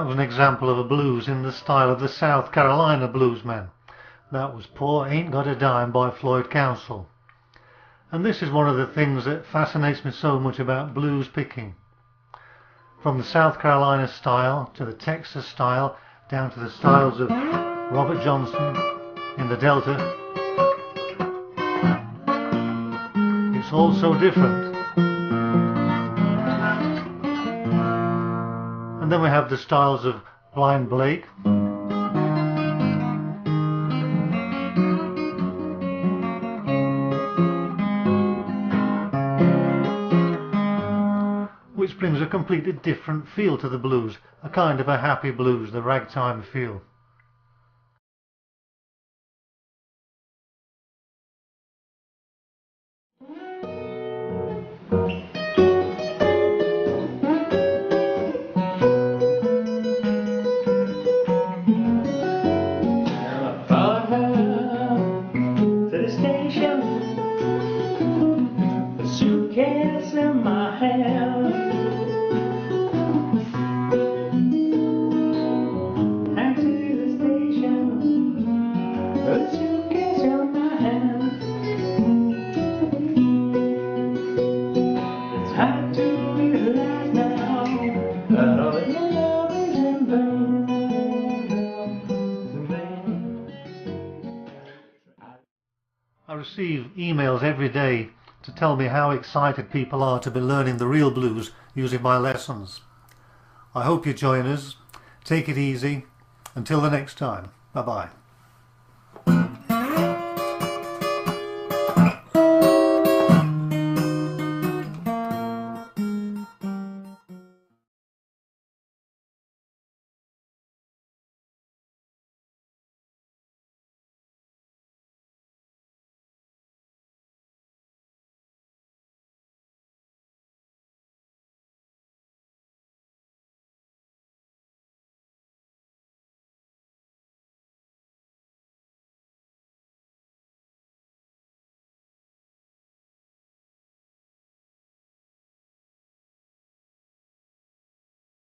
was an example of a blues in the style of the South Carolina bluesmen. That was Poor Ain't Got a Dime by Floyd Council. And this is one of the things that fascinates me so much about blues picking. From the South Carolina style to the Texas style down to the styles of Robert Johnson in the Delta, it's all so different. And then we have the styles of Blind Blake, which brings a completely different feel to the blues, a kind of a happy blues, the ragtime feel. In my hand, and to the station, a suitcase in my hand. It's hard to realize now that all your love is in vain. I receive emails every day to tell me how excited people are to be learning the real blues using my lessons. I hope you join us. Take it easy. Until the next time. Bye bye.